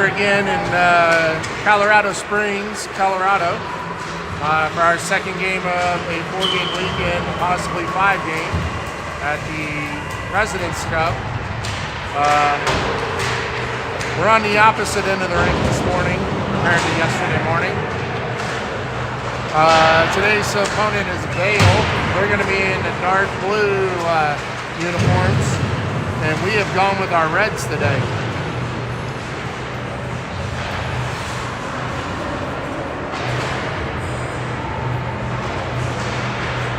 here again in Colorado Springs, Colorado, for our second game of a 4-game weekend, possibly 5-game, at the President's Cup. We're on the opposite end of the rink this morning compared to yesterday morning. Today's opponent is Vail. We're going to be in the dark blue uniforms, and we have gone with our reds today.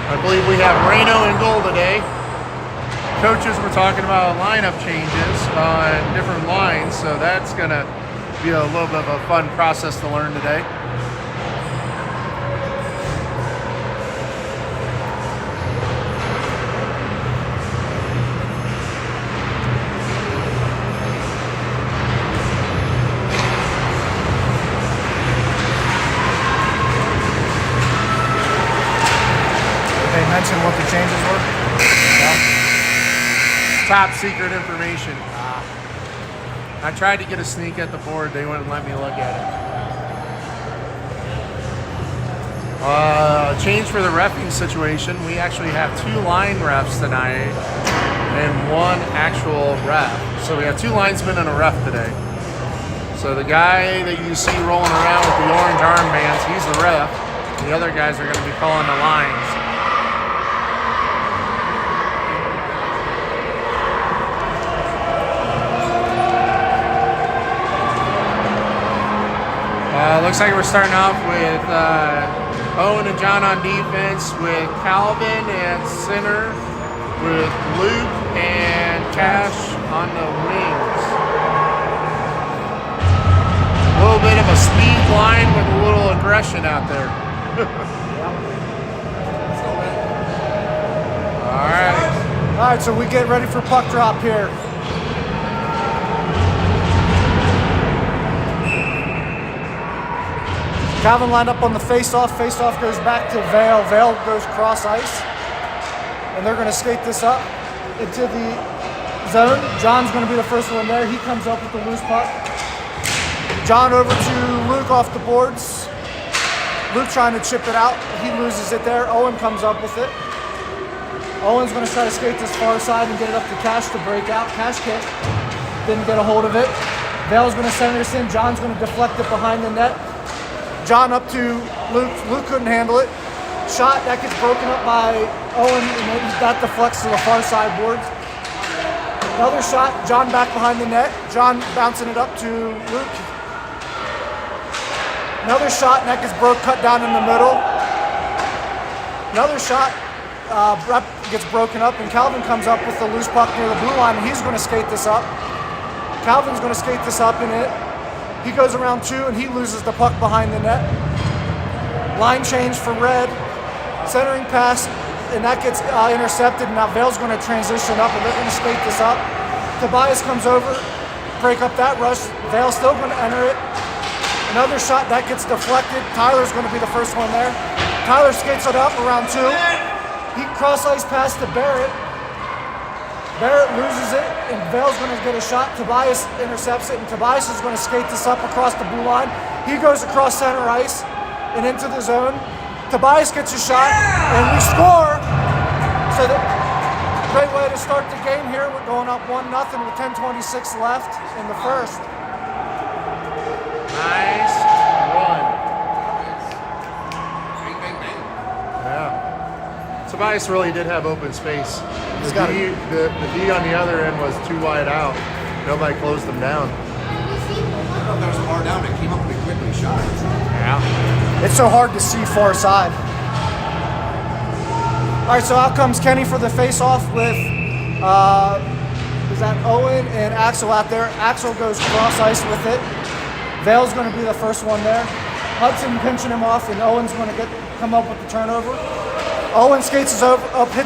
I believe we have Reno in goal today. Coaches were talking about lineup changes on different lines, so that's going to be a little bit of a fun process to learn today. Mention what the changes were? Yeah. Top secret information. I tried to get a sneak at the board. They wouldn't let me look at it. Change for the reffing situation. We actually have 2 line refs tonight and 1 actual ref. So we have 2 linesmen and a ref today. So the guy that you see rolling around with the orange armbands, he's the ref. The other guys are going to be calling the lines. Looks like we're starting off with Owen and John on defense, with Calvin at center, with Luke and Cash on the wings. A little bit of a speed line with a little aggression out there. All right, so we get ready for puck drop here. Calvin lined up on the face-off. Face-off goes back to Vail. Vail goes cross ice. And they're going to skate this up into the zone. John's going to be the first one there. He comes up with the loose puck. John over to Luke off the boards. Luke trying to chip it out. He loses it there. Owen comes up with it. Owen's going to try to skate this far side and get it up to Cash to break out. Cash didn't get a hold of it. Vail's going to center this in. John's going to deflect it behind the net. John up to Luke. Luke couldn't handle it. Shot, that gets broken up by Owen, and that deflects to the far side boards. Another shot, John back behind the net. John bouncing it up to Luke. Another shot, and that gets cut down in the middle. Another shot, Brett gets broken up, and Calvin comes up with the loose puck near the blue line, and he's going to skate this up. Calvin's going to skate this up in it. He goes around 2 and he loses the puck behind the net. Line change for red. Centering pass, and that gets intercepted. Now Vail's going to transition up and they're going to skate this up. Tobias comes over, break up that rush. Vail's still going to enter it. Another shot, that gets deflected. Tyler's going to be the first one there. Tyler skates it up around 2. He cross ice pass to Barrett. Barrett loses it, and Vail's going to get a shot. Tobias intercepts it, and Tobias is going to skate this up across the blue line. He goes across center ice and into the zone. Tobias gets a shot, and we score. So great way to start the game here. We're going up 1-0 with 10:26 left in the first. Nice run. Yeah. Tobias really did have open space. The D on the other end was too wide out. Nobody closed them down. I thought that was far down. It came up pretty quickly, shot. Yeah. It's so hard to see far side. All right, so out comes Kenny for the face-off with, is that Owen and Axel out there. Axel goes cross ice with it. Vail's going to be the first one there. Hudson pinching him off, and Owen's going to come up with the turnover. Owen skates his up,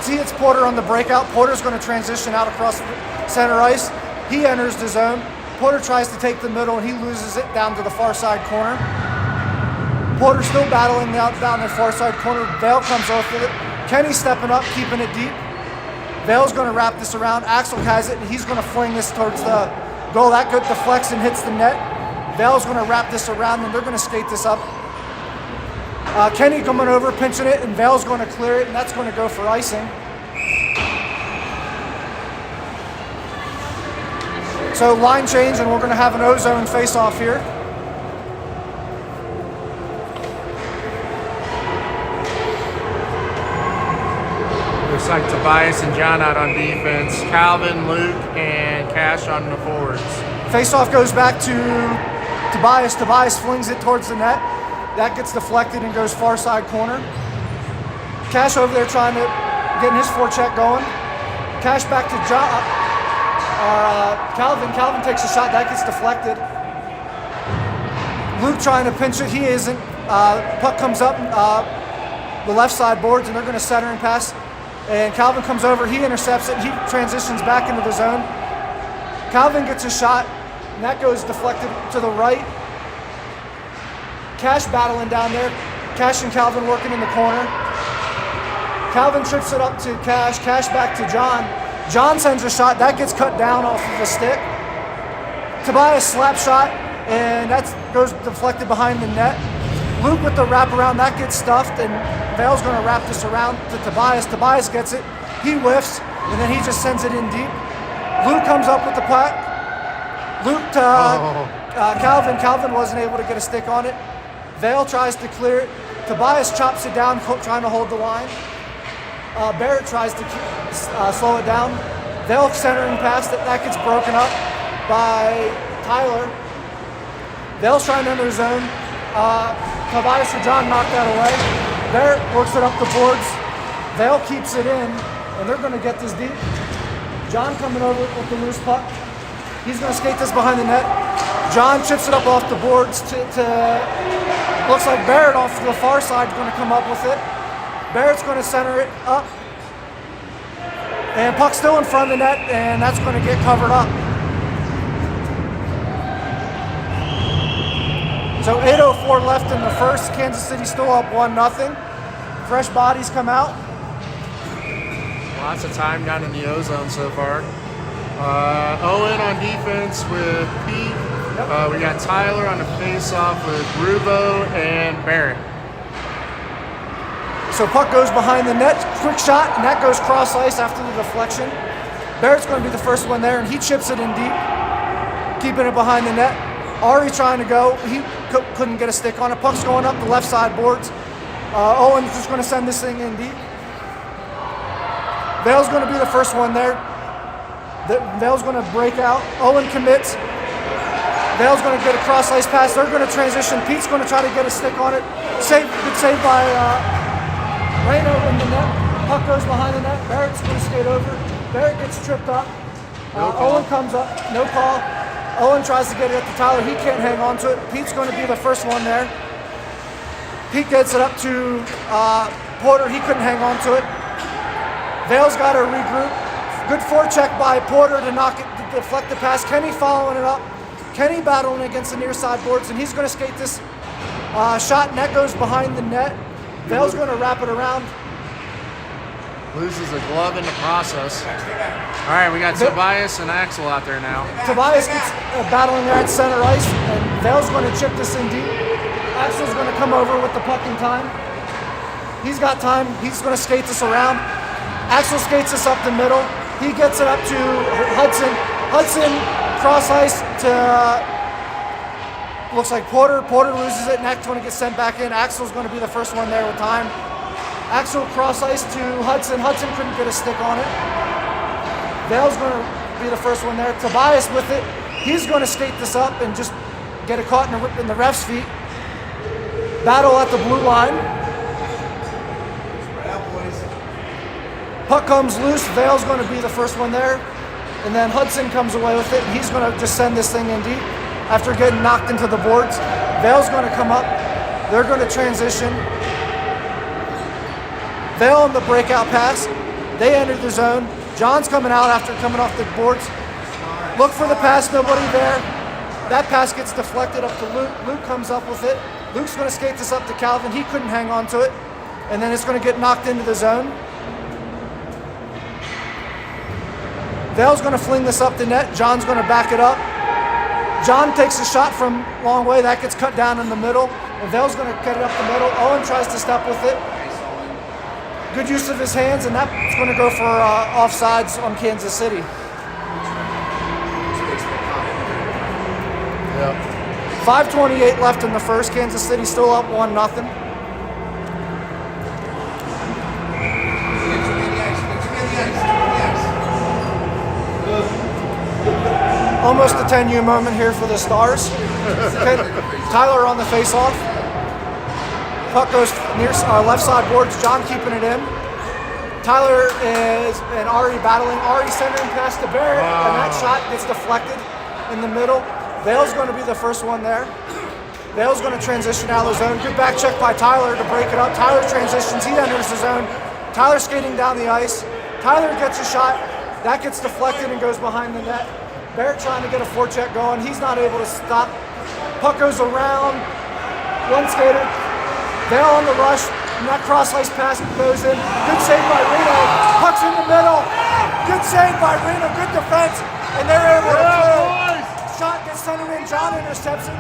he hits Porter on the breakout. Porter's going to transition out across center ice. He enters the zone. Porter tries to take the middle, and he loses it down to the far side corner. Porter still battling down the far side corner. Vail comes off with it. Kenny stepping up, keeping it deep. Vail's going to wrap this around. Axel has it, and he's going to fling this towards the goal. That good deflects and hits the net. Vail's going to wrap this around, and they're going to skate this up. Kenny coming over, pinching it, and Vail's going to clear it, and that's going to go for icing. So line change, and we're going to have an O-zone face-off here. Looks like Tobias and John out on defense. Calvin, Luke, and Cash on the forwards. Face-off goes back to Tobias. Tobias flings it towards the net. That gets deflected and goes far side corner. Cash over there trying to get his forecheck going. Cash back to Calvin. Calvin takes a shot. That gets deflected. Luke trying to pinch it. He isn't. Puck comes up the left side boards, and they're going to center and pass. And Calvin comes over. He intercepts it. He transitions back into the zone. Calvin gets a shot, and that goes deflected to the right. Cash battling down there. Cash and Calvin working in the corner. Calvin trips it up to Cash. Cash back to John. John sends a shot. That gets cut down off of the stick. Tobias slap shot, and that goes deflected behind the net. Luke with the wraparound. That gets stuffed, and Vail's going to wrap this around to Tobias. Tobias gets it. He whiffs, and then he just sends it in deep. Luke comes up with the puck. Luke to Calvin. Calvin wasn't able to get a stick on it. Vail tries to clear it. Tobias chops it down, trying to hold the line. Barrett tries to slow it down. Vail centering past it. That gets broken up by Tyler. Vail's trying to enter the zone. Tobias and John knock that away. Barrett works it up the boards. Vail keeps it in, and they're going to get this deep. John coming over with the loose puck. He's going to skate this behind the net. John chips it up off the boards to looks like Barrett off to the far side is going to come up with it. Barrett's going to center it up. And puck's still in front of the net, and that's going to get covered up. So 8:04 left in the first. Kansas City still up 1-0. Fresh bodies come out. Lots of time down in the O-zone so far. Owen on defense with Pete. We got Tyler on the face-off with Rubo and Barrett. So puck goes behind the net, quick shot, and that goes cross ice after the deflection. Barrett's going to be the first one there, and he chips it in deep, keeping it behind the net. Ari trying to go, he couldn't get a stick on it. Puck's going up the left side boards. Owen's just going to send this thing in deep. Vail's going to be the first one there. Vail's going to break out. Owen commits. Vail's going to get a cross ice pass. They're going to transition. Pete's going to try to get a stick on it. Good save by Reno in the net. Puck goes behind the net. Barrett's going to skate over. Barrett gets tripped up. Owen comes up. No call. Owen tries to get it up to Tyler. He can't hang on to it. Pete's going to be the first one there. Pete gets it up to Porter. He couldn't hang on to it. Vail's got to regroup. Good forecheck by Porter to knock it, to deflect the pass. Kenny following it up. Kenny battling against the near side boards, and he's going to skate this shot, and that goes behind the net. Vail's going to wrap it around. Loses a glove in the process. All right, we got Tobias and Axel out there now. Tobias gets battling there at center ice, and Vail's going to chip this in deep. Axel's going to come over with the puck in time. He's got time. He's going to skate this around. Axel skates this up the middle. He gets it up to Hudson. Hudson cross ice to looks like Porter. Porter loses it, and that's going to get sent back in. Axel's going to be the first one there with time. Axel cross ice to Hudson. Hudson couldn't get a stick on it. Vail's going to be the first one there. Tobias with it. He's going to skate this up and just get it caught in the ref's feet. Battle at the blue line. Puck comes loose. Vail's going to be the first one there. And then Hudson comes away with it. And he's going to just send this thing in deep after getting knocked into the boards. Vail's going to come up. They're going to transition. Vail on the breakout pass. They enter the zone. John's coming out after coming off the boards. Look for the pass, nobody there. That pass gets deflected up to Luke. Luke comes up with it. Luke's going to skate this up to Calvin. He couldn't hang on to it. And then it's going to get knocked into the zone. Vail's going to fling this up the net. John's going to back it up. John takes a shot from long way. That gets cut down in the middle. And Vail's going to cut it up the middle. Owen tries to step with it. Good use of his hands, and that's going to go for offsides on Kansas City. Yep. 5:28 left in the first. Kansas City still up 1-0. Almost a 10U moment here for the Stars. Okay, Tyler on the face-off. Puck goes near left side boards. John keeping it in. Tyler and Ari battling. Ari centering pass to Barrett, and that shot gets deflected in the middle. Vail's going to be the first one there. Vail's going to transition out of the zone. Good back check by Tyler to break it up. Tyler transitions. He enters the zone. Tyler skating down the ice. Tyler gets a shot. That gets deflected and goes behind the net. Barrett trying to get a forecheck going. He's not able to stop. Puck goes around. One skater. Vail on the rush. And that cross ice pass goes in. Good save by Reno. Puck's in the middle. Good save by Reno. Good defense. And they're able to clear. Shot gets centered in. John intercepts it.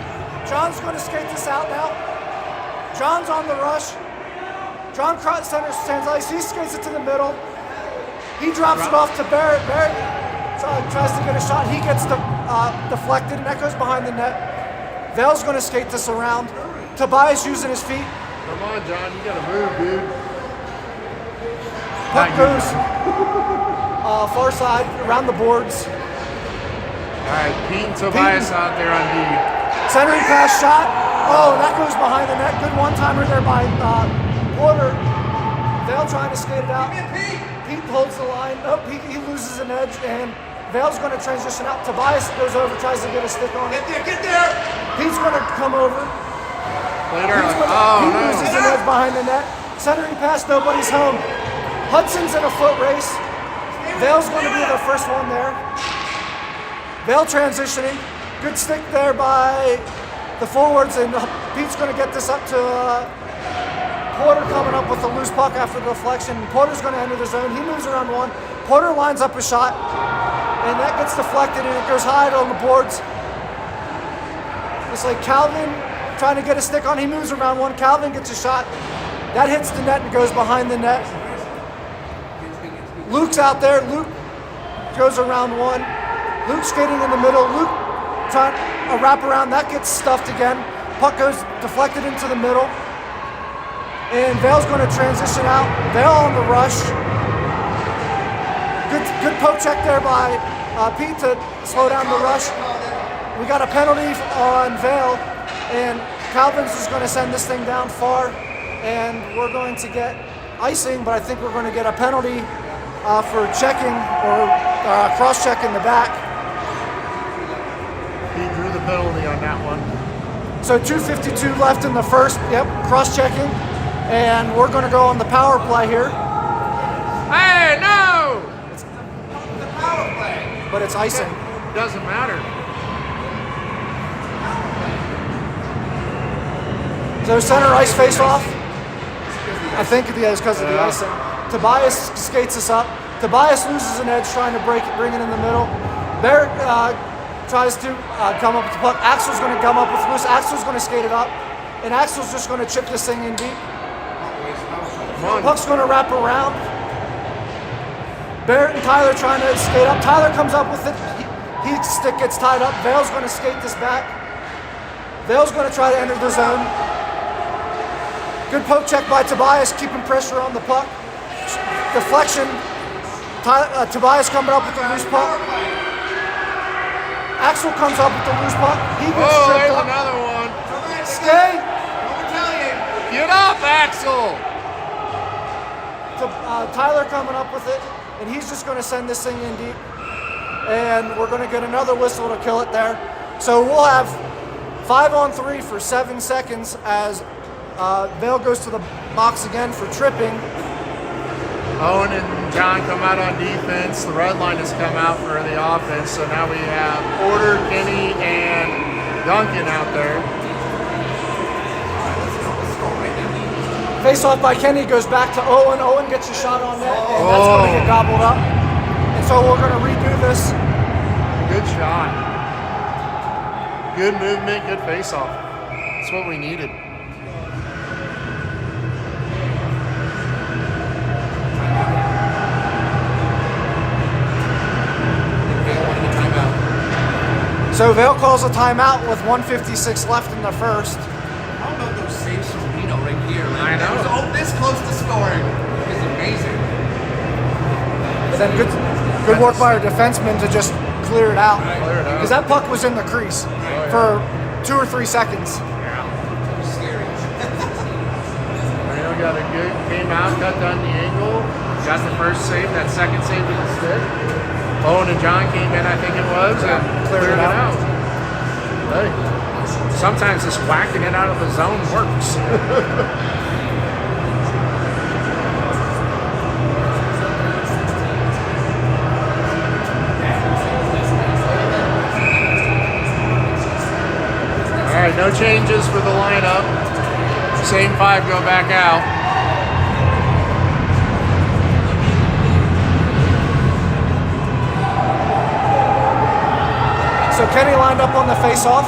John's going to skate this out now. John's on the rush. John centers stands ice. He skates it to the middle. He drops it off to Barrett. Barrett tries to get a shot. He gets deflected, and that goes behind the net. Vail's going to skate this around. Tobias using his feet. Come on, John. You got to move, dude. Puck goes far side, around the boards. All right, Pete and Tobias out there on D. Centering pass shot. Oh, that goes behind the net. Good one-timer there by Porter. Vail trying to skate it out. Pete holds the line. Oh, he loses an edge, and Vail's going to transition out. Tobias goes over, tries to get a stick on it. Get there! Pete's going to come over. Later, He loses an edge behind the net. Centering pass, nobody's home. Hudson's in a foot race. Vail's going to be the first one there. Vail transitioning. Good stick there by the forwards, and Pete's going to get this up to Porter coming up with a loose puck after the deflection. Porter's going to enter the zone. He moves around one. Porter lines up a shot, and that gets deflected, and it goes high on the boards. It's like Calvin trying to get a stick on. He moves around one. Calvin gets a shot. That hits the net and goes behind the net. Luke's out there. Luke goes around one. Luke skating in the middle. Luke trying a wraparound. That gets stuffed again. Puck goes deflected into the middle. And Vail's going to transition out. Vail on the rush. Good poke check there by Pete to slow down the rush. We got a penalty on Vail, and Calvin's just going to send this thing down far, and we're going to get icing, but I think we're going to get a penalty for checking or cross-check in the back. He drew the penalty on that one. So 2:52 left in the first. Yep, cross-checking. And we're going to go on the power play here. Hey, no! The power play. But it's icing. Doesn't matter. So center ice face-off. I think it's because of the icing. Tobias skates us up. Tobias loses an edge trying to bring it in the middle. Barrett tries to come up with the puck. Axel's going to come up with loose. Axel's going to skate it up. And Axel's just going to chip this thing in deep. Puck's going to wrap around. Barrett and Tyler trying to skate up. Tyler comes up with it. His stick gets tied up. Vail's going to skate this back. Vail's going to try to enter the zone. Good poke check by Tobias, keeping pressure on the puck. Deflection. Tobias coming up with the loose puck. Axel comes up with the loose puck. He gets tripped there's up. another one. Stay. Get up, Axel! Tyler coming up with it, and he's just going to send this thing in deep. And we're going to get another whistle to kill it there. So we'll have 5-on-3 for 7 seconds as Vail goes to the box again for tripping. Owen and John come out on defense. The red line has come out for the offense. So now we have Porter, Kenny, and Duncan out there. Face off by Kenny goes back to Owen. Owen gets a shot on net, and that's going to get gobbled up. And so we're going to redo this. Good shot. good movement, good face-off. That's what we needed. So Vail calls a timeout with 1:56 left in the first. How about those saves from Reno right here? Like, I know. It was this close to scoring. It's amazing. Then good work by our defenseman to just clear it out. Clear it out. Because that puck was in the crease for 2 or 3 seconds. Scary. Reno got a good, came out, cut down the angle, got the first save, that second save with the stick. Owen and John came in, I think it was, and cleared it out. Hey, sometimes just whacking it out of the zone works. All right, no changes for the lineup. Same 5 go back out. So Kenny lined up on the face-off.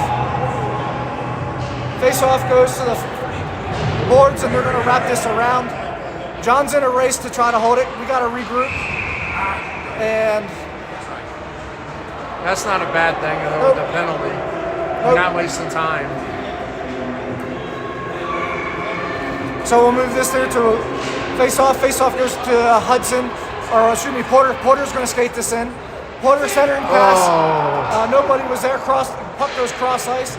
Face-off goes to the boards, and they're going to wrap this around. John's in a race to try to hold it. We got to regroup. And That's not a bad thing, though, with the penalty. You're not wasting time. so we'll move this there to face-off. Face-off goes to Hudson, or excuse me, Porter. Porter's going to skate this in. Porter centering pass. Nobody was there. Puck goes cross ice.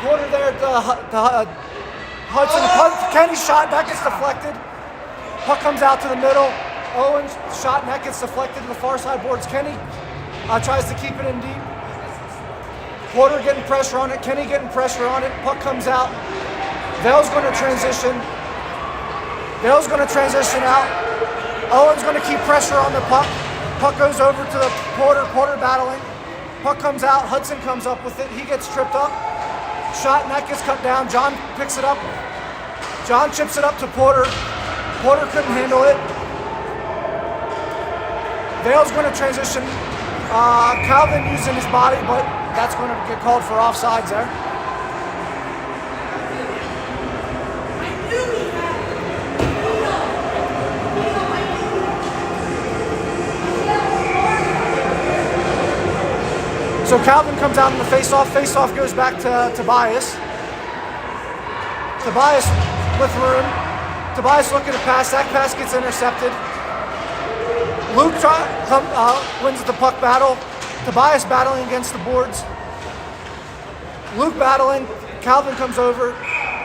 Porter there to Hudson. Kenny's shot, that gets deflected. Puck comes out to the middle. Owen's shot, and that gets deflected to the far side boards. Kenny tries to keep it in deep. Porter getting pressure on it. Kenny getting pressure on it. Puck comes out. Vail's going to transition. Vail's going to transition out. Owen's going to keep pressure on the puck. Puck goes over to the Porter. Porter battling. Puck comes out. Hudson comes up with it. He gets tripped up. Shot, and that gets cut down. John picks it up. John chips it up to Porter. Porter couldn't handle it. Vail's going to transition. Calvin using his body, but that's going to get called for offsides there. So Calvin comes out in the face-off. Face-off goes back to Tobias. Tobias with room. Tobias looking to pass. That pass gets intercepted. Luke wins the puck battle. Tobias battling against the boards. Luke battling. Calvin comes over,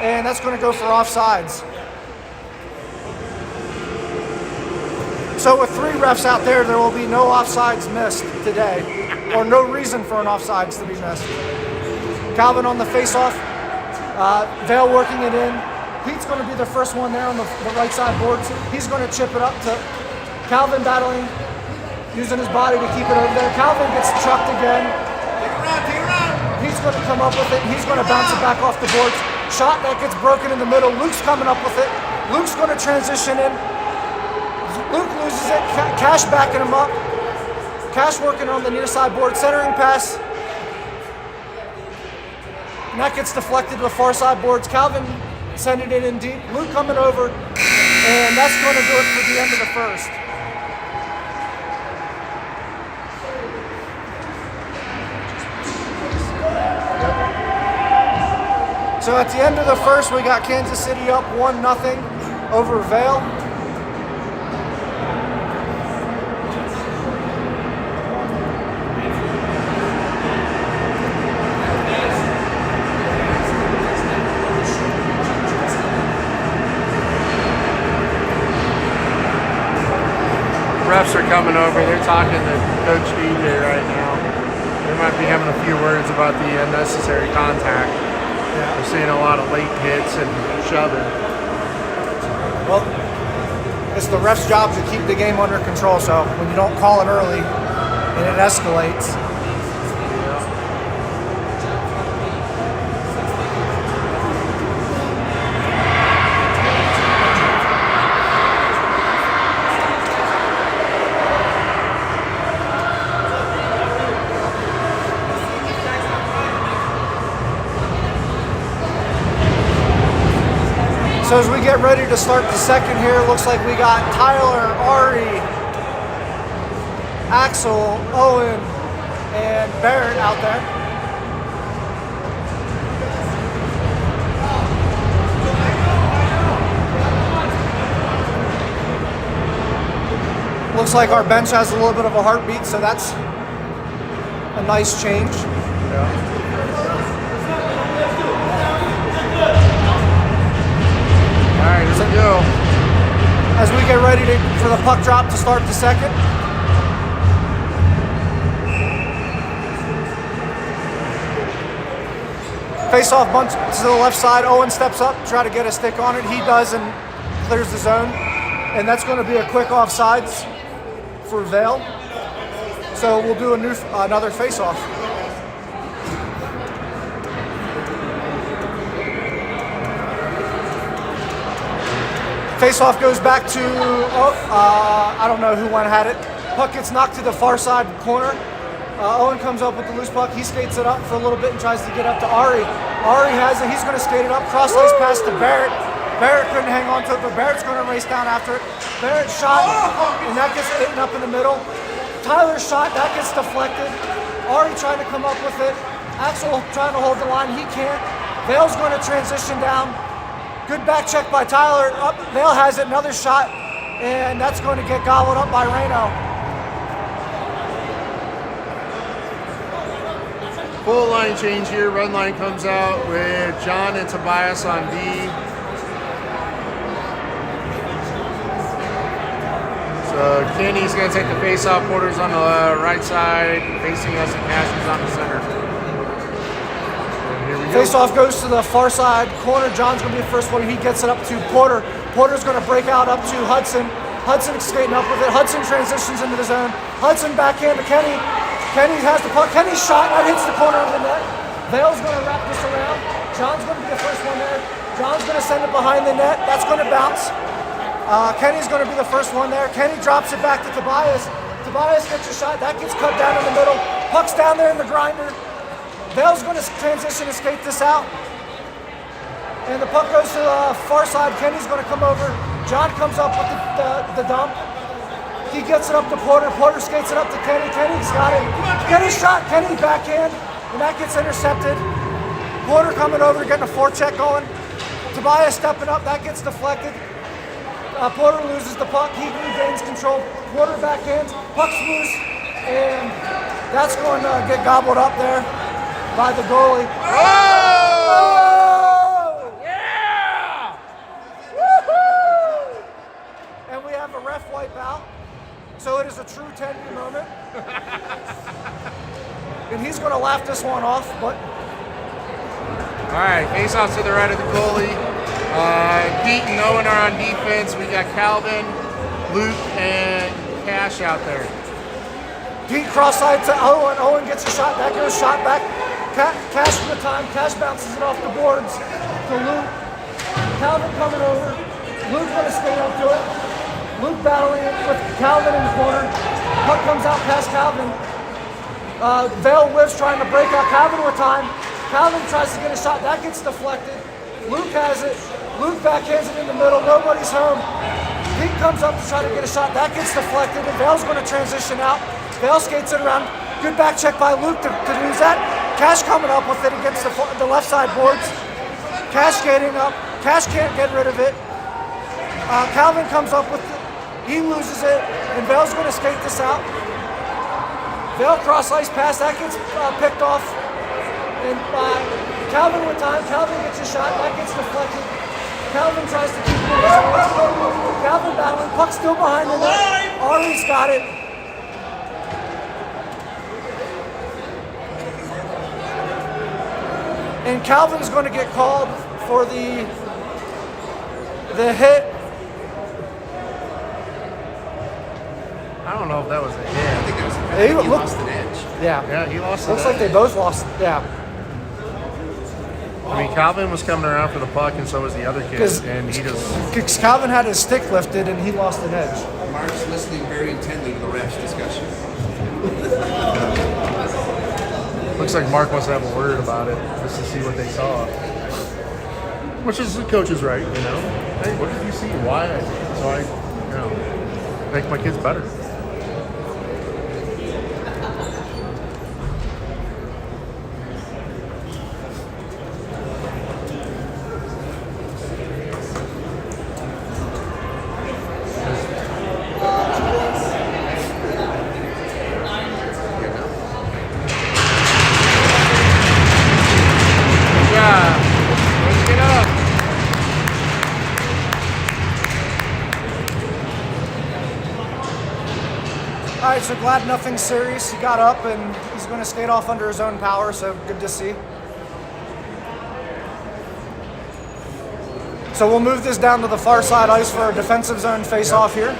and that's going to go for offsides. So with 3 refs out there, there will be no offsides missed today, or no reason for an offsides to be missed. Calvin on the face-off. Vail working it in. Pete's going to be the first one there on the right side boards. He's going to chip it up to Calvin battling, using his body to keep it over there. Calvin gets trucked again. Take it around. He's going to come up with it. He's going to bounce it back off the boards. Shot that gets broken in the middle. Luke's coming up with it. Luke's going to transition in. Luke loses it. Cash backing him up. Cash working on the near side board. Centering pass. And that gets deflected to the far side boards. Calvin sending it in deep. Luke coming over. And that's going to do it for the end of the first. So at the end of the first, we got Kansas City up 1-0 over Vail. Refs are coming over. They're talking to Coach DJ right now. They might be having a few words about the unnecessary contact. We're seeing a lot of late hits and shoving. Well, it's the ref's job to keep the game under control, so when you don't call it early and it escalates. So as we get ready to start the second here, it looks like we got Tyler, Ari, Axel, Owen, and Barrett out there. Looks like our bench has a little bit of a heartbeat, so that's a nice change. All right, here we go. As we get ready for the puck drop to start the second. Face-off bunch to the left side. Owen steps up, try to get a stick on it. He does and clears the zone. And that's going to be a quick offsides for Vail. So we'll do another face-off. Face-off goes back to, I don't know who had it. Puck gets knocked to the far side corner. Owen comes up with the loose puck. He skates it up for a little bit and tries to get up to Ari. Ari has it. He's going to skate it up. Cross-ice pass to Barrett. Barrett couldn't hang on to it, but Barrett's going to race down after it. Barrett shot, and that gets eaten up in the middle. Tyler's shot, that gets deflected. Ari trying to come up with it. Axel trying to hold the line. He can't. Vail's going to transition down. Good back check by Tyler. Up, Vail has it, another shot, and that's going to get gobbled up by Reno. Full line change here. Red line comes out with John and Tobias on D. So Kenny's going to take the face-off. Porter's on the right side, facing us, and Cash is on the center. And here we go. Face-off goes to the far side corner. John's going to be the first one. He gets it up to Porter. Porter's going to break out up to Hudson. Hudson skating up with it. Hudson transitions into the zone. Hudson backhand to Kenny. Kenny has the puck. Kenny's shot. That hits the corner of the net. Vail's going to wrap this around. John's going to be the first one there. John's going to send it behind the net. That's going to bounce. Kenny's going to be the first one there. Kenny drops it back to Tobias. Tobias gets a shot. That gets cut down in the middle. Puck's down there in the grinder. Vail's going to transition and skate this out. And the puck goes to the far side. Kenny's going to come over. John comes up with the dump. He gets it up to Porter. Porter skates it up to Kenny. Kenny's got it. Kenny shot. Kenny backhand. And that gets intercepted. Porter coming over, getting a forecheck going. Tobias stepping up. That gets deflected. Porter loses the puck. He regains control. Porter backhands. Puck's loose. And that's going to get gobbled up there by the goalie. Oh! Yeah! Woohoo! And we have a ref wipe out. So it is a true 10-year moment. And he's going to laugh this one off, but... All right, face-off to the right of the goalie. Pete and Owen are on defense. We got Calvin, Luke, and Cash out there. Pete cross-side to Owen. Owen gets a shot. That goes shot back. Cash for the time. Cash bounces it off the boards to Luke. Calvin coming over. Luke going to skate up to it. Luke battling it with Calvin in the corner. Puck comes out past Calvin. Vail whiffs trying to break out Calvin with time. Calvin tries to get a shot. That gets deflected. Luke has it. Luke backhands it in the middle. Nobody's home. Pete comes up to try to get a shot. That gets deflected, and Vail's going to transition out. Vail skates it around. Good back check by Luke to lose that. Cash coming up with it against the left side boards. Cash skating up. Cash can't get rid of it. Calvin comes up with it. He loses it, and Vail's going to skate this out. Vail cross-ice pass. That gets picked off. And Calvin with time. Calvin gets a shot. That gets deflected. Calvin tries to keep it in his hands. Calvin battling. Puck still behind the net. Ari's got it. And Calvin's going to get called for the hit. I don't know if that was a I hit. think that was He he looked- lost an edge. Yeah. Yeah, he lost Looks it. like they both lost. Yeah. I mean, Calvin was coming around for the puck, and so was the other kid, 'Cause- and he just... Because Calvin had his stick lifted and he lost an edge. Mark's listening very intently to the refs' discussion. Looks like Mark must have a word about it, just to see what they saw. which is the coach's right, you know. Hey, what did you see? Why? So I, make my kids better. All right, so glad nothing serious. He got up and he's going to skate off under his own power, so good to see. So we'll move this down to the far side ice for a defensive zone face-off here.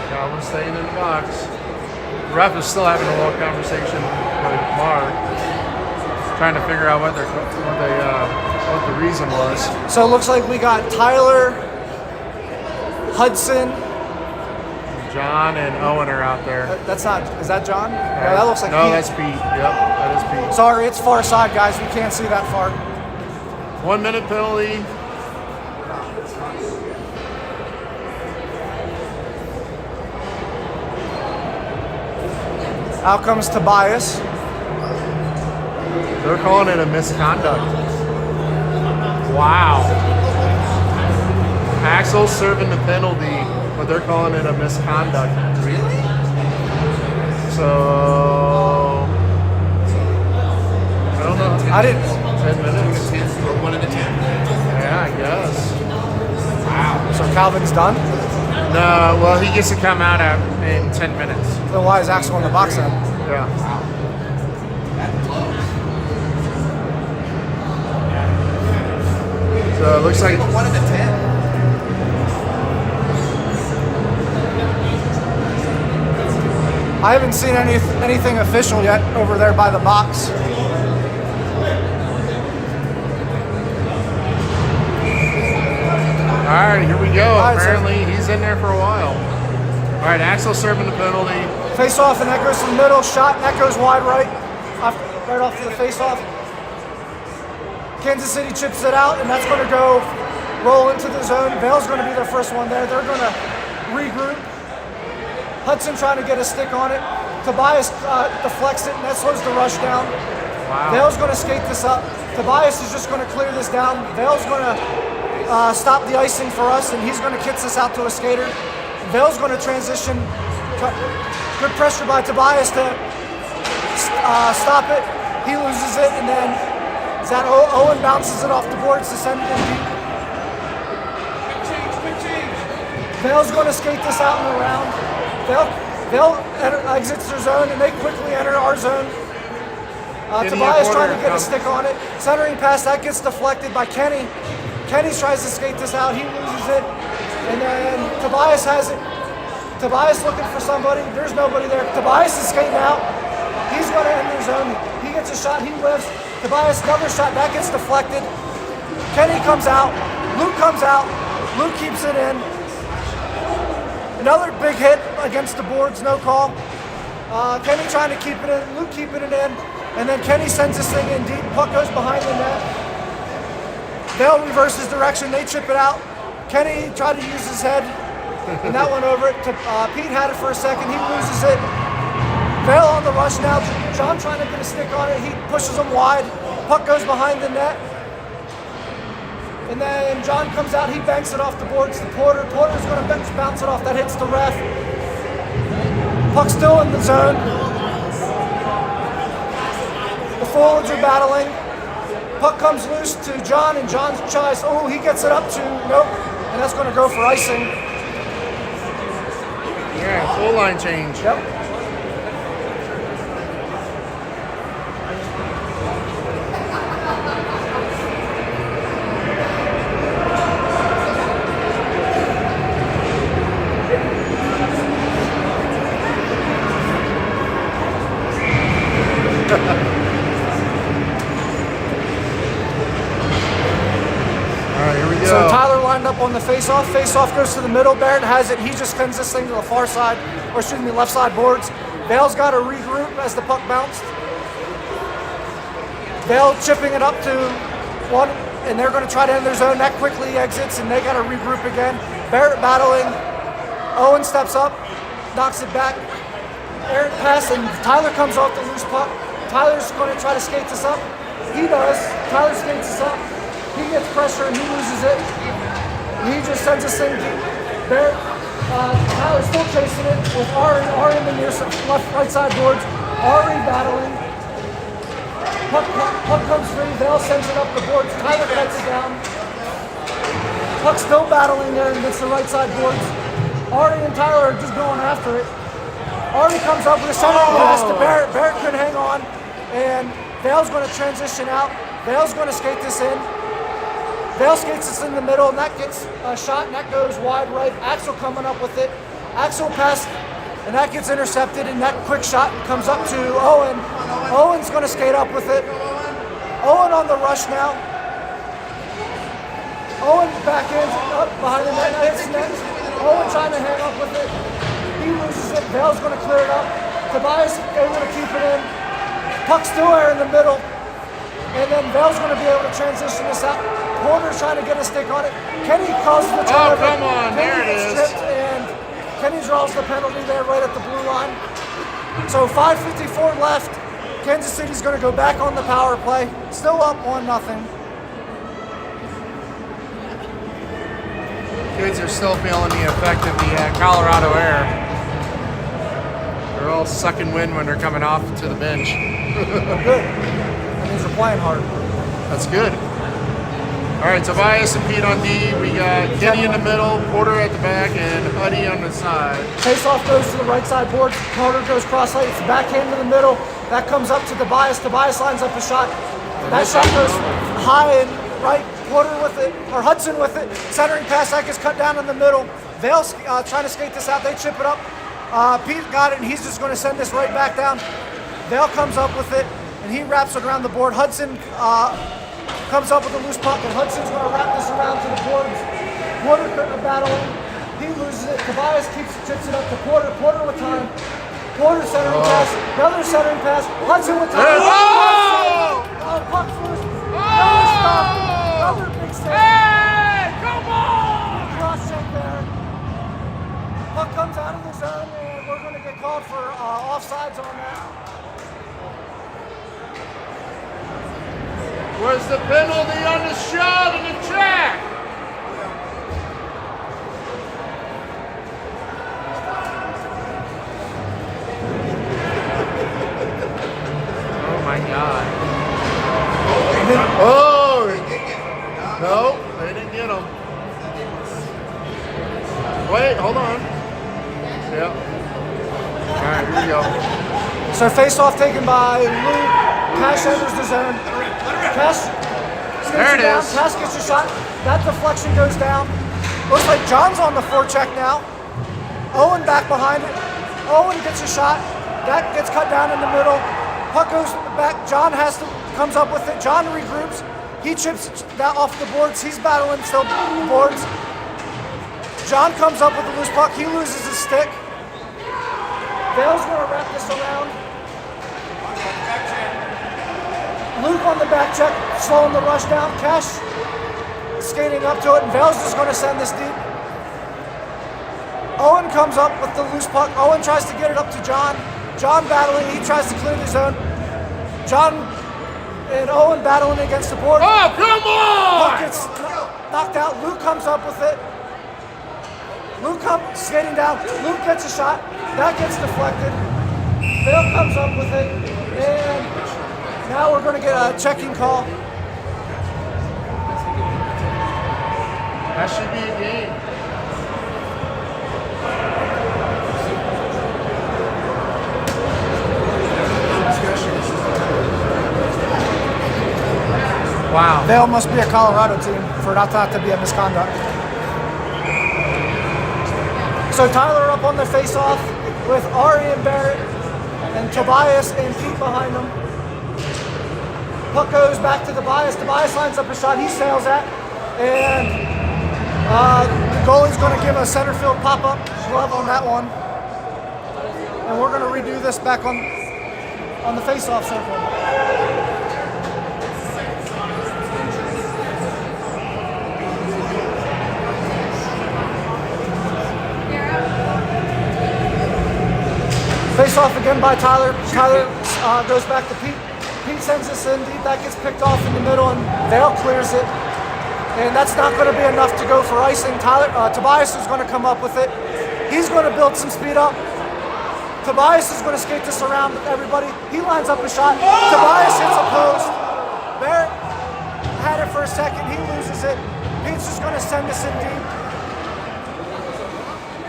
Calvin staying in the box. The ref is still having a little conversation with Mark, trying to figure out what the reason was. So it looks like we got Tyler, Hudson. John and Owen are out there. That's not, is that John? No, that looks like No, Pete. that's Pete. Yep, that is Pete. Sorry, it's far side, guys. We can't see that far. 1 minute penalty. Out comes Tobias. They're calling it a misconduct. Wow. Axel's serving the penalty, but they're calling it a misconduct. Really? So I don't know. I didn't. 10 minutes. 10 or 1 in a 10. Yeah, I guess. Wow. So Calvin's done? No, well, he gets to come out in 10 minutes. Then why is Axel in the box then? Yeah. Wow. That blows. So it looks like 1 in a 10. I haven't seen anything official yet over there by the box. all right, here we go. right, so- Apparently, he's in there for a while. All right, Axel serving the penalty. Face off and that goes to the middle. Shot and that goes wide right. Right off to the face off. Kansas City chips it out and that's going to go roll into the zone. Vail's going to be their first one there. They're going to regroup. Hudson trying to get a stick on it. Tobias deflects it and that slows the rush down. Wow. Vail's going to skate this up. Tobias is just going to clear this down. Vail's going to stop the icing for us and he's going to kick this out to a skater. Vail's going to transition. Good pressure by Tobias to stop it. He loses it and then Owen bounces it off the boards to send it in deep. Quick change. Vail's going to skate this out and around. Vail exits their zone and they quickly enter our zone. Tobias trying to get a stick on it. Centering pass, that gets deflected by Kenny. Kenny tries to skate this out, he loses it. And then Tobias has it. Tobias looking for somebody, there's nobody there. Tobias is skating out. He's going to enter the zone. He gets a shot, he lifts. Tobias, another shot, that gets deflected. Kenny comes out. Luke comes out. Luke keeps it in. Another big hit against the boards, no call. Kenny trying to keep it in, Luke keeping it in, and then Kenny sends this thing in deep, puck goes behind the net. Vail reverses direction, they chip it out. Kenny tried to use his head, and that went over it. Pete had it for a second, he loses it. Vail on the rush now, John trying to get a stick on it, he pushes him wide, puck goes behind the net. And then John comes out, he banks it off the boards to Porter. Porter's going to bounce it off, that hits the ref. Puck's still in the zone. The forwards are battling. Puck comes loose to John, and John tries, oh, he gets it up to, nope. And that's going to go for icing. Yeah, full line change. Yep. So Tyler lined up on the face-off. Face-off goes to the middle. Barrett has it. He just sends this thing to the far side, or excuse me, left side boards. Vail's got to regroup as the puck bounced. Vail chipping it up to one and they're going to try to end their zone. That quickly exits, and they got to regroup again. Barrett battling. Owen steps up, knocks it back. Aaron pass, and Tyler comes off the loose puck. Tyler's going to try to skate this up. He does. Tyler skates this up. He gets pressure, and he loses it. And he just sends this thing deep. Barrett, Tyler's still chasing it with Ari in the near right side boards. Ari battling. Puck comes free. Vail sends it up the boards. Tyler cuts it down. Puck still battling there against the right side boards. Ari and Tyler are just going after it. Ari comes up with a center pass to Barrett. Barrett couldn't hang on. And Vail's going to transition out. Vail's going to skate this in. Vail skates this in the middle, and that gets a shot, and that goes wide right. Axel coming up with it. Axel pass, and that gets intercepted, and that quick shot comes up to Owen. Owen's going to skate up with it. Owen on the rush now. Owen back in, up behind the net, hits net. Owen trying to hang up with it. He loses it. Vail's going to clear it up. Tobias able to keep it in. Puck still there in the middle. And then Vail's going to be able to transition this out. Porter's trying to get a stick on it. Kenny causes the turnover. Oh, come on. Kenny There it is. tripped, and Kenny draws the penalty there right at the blue line. So 5:54 left. Kansas City's going to go back on the power play. Still up 1-0. Kids are still feeling the effect of the Colorado air. They're all sucking wind when they're coming off to the bench. Good. That means they're playing hard. That's good. All right, Tobias and Pete on D. We got Kenny in the middle, Porter at the back, and Huddy on the side. Face-off goes to the right side board. Porter goes cross-light. It's backhand to the middle. That comes up to Tobias. Tobias lines up a shot. That shot goes high and right. Porter with it, or Hudson with it. Centering pass, that gets cut down in the middle. Vail's trying to skate this out. They chip it up. Pete got it, and he's just going to send this right back down. Vail comes up with it, and he wraps it around the board. Hudson comes up with a loose puck, and Hudson's going to wrap this around to the boards. Porter battling. He loses it. Tobias chips it up to Porter. Porter with time. Porter centering pass. Another centering pass. Hudson with time. Puck's loose. Another stop. Another big save. Hey, come on! Cross check there. Puck comes out of the zone, and we're going to get called for offsides on that. Where's the penalty on the shot and the track? Oh my God. Oh! No, they didn't get him. Wait, hold on. Yep. All right, here we go. So face-off taken by Luke. Cash enters the zone. Cash There it down. is. Cash gets a shot. That deflection goes down. Looks like John's on the forecheck now. Owen back behind it. Owen gets a shot. That gets cut down in the middle. Puck goes back. John comes up with it. John regroups. He chips that off the boards. He's battling still the boards. John comes up with the loose puck. He loses his stick. Vail's going to wrap this around. Luke on the back check, slowing the rush down. Cash skating up to it, and Vail's just going to send this deep. Owen comes up with the loose puck. Owen tries to get it up to John. John battling. He tries to clear the zone. John and Owen battling against the board. Oh, come Puck on! gets knocked out. Luke comes up with it. Luke comes skating down. Luke gets a shot. That gets deflected. Vail comes up with it. And now we're going to get a checking call. That should be a game. Wow. Vail must be a Colorado team for not to be a misconduct. So Tyler up on the face-off with Ari and Barrett and Tobias and Pete behind them. Puck goes back to Tobias. Tobias lines up a shot. He sails that. And the goalie's going to give a center field pop-up glove on that one. And we're going to redo this back on the face-off circle. Face-off again by Tyler. Tyler goes back to Pete. Pete sends this in deep. That gets picked off in the middle, and Vail clears it. And that's not going to be enough to go for icing. Tobias is going to come up with it. He's going to build some speed up. Tobias is going to skate this around with everybody. He lines up a shot. Tobias hits a post. Barrett had it for a second. He loses it. Pete's just going to send this in deep.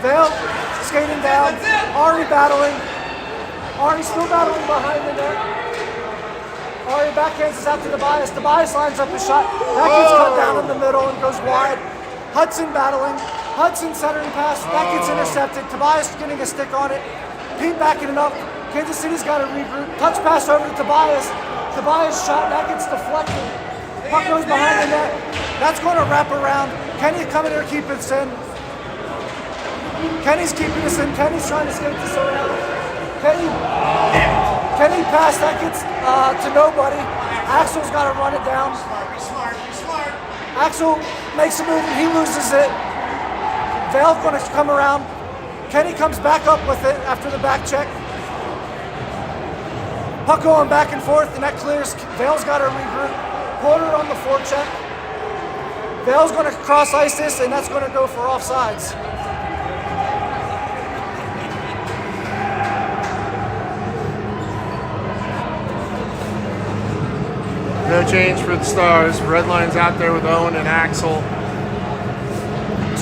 Vail skating down. Ari battling. Ari still battling behind the net. Ari backhands us out to Tobias. Tobias lines up a shot. That gets cut down in the middle and goes wide. Hudson battling. Hudson centering pass. That gets intercepted. Tobias getting a stick on it. Pete backing it up. Kansas City's got to regroup. Touch pass over to Tobias. Tobias shot. That gets deflected. Puck goes behind the net. That's going to wrap around. Kenny coming here, keep it in. Kenny's keeping this in. Kenny's trying to skate this around. Kenny pass. That gets to nobody. Axel's got to run it down. Be smart. Axel makes a move and he loses it. Vail's going to come around. Kenny comes back up with it after the back check. Puck going back and forth, and that clears. Vail's got to regroup. Porter on the forecheck. Vail's going to cross ice this, and that's going to go for offsides. No change for the Stars. Red line's out there with Owen and Axel.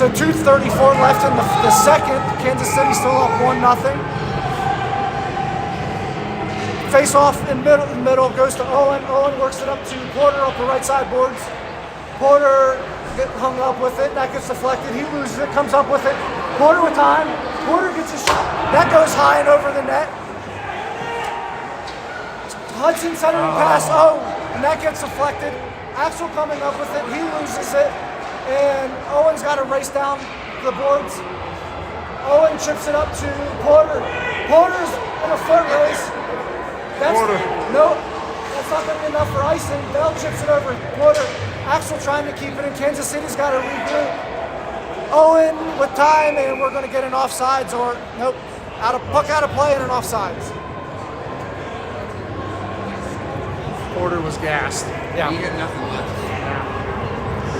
So 2:34 left in the second. Kansas City still up 1-0. Face off in middle goes to Owen. Owen works it up to Porter up the right side boards. Porter gets hung up with it. That gets deflected. He loses it. Comes up with it. Porter with time. Porter gets a shot. That goes high and over the net. Hudson centering pass. Oh, and that gets deflected. Axel coming up with it. He loses it. And Owen's got to race down the boards. Owen chips it up to Porter. Porter's in a foot race. That's not going to be enough for icing. Bell chips it over Porter. Axel trying to keep it in. Kansas City's got to regroup. Owen with time, and we're going to get an offsides or nope, puck out of play and an offsides. Porter was gassed. Yeah. You got nothing left.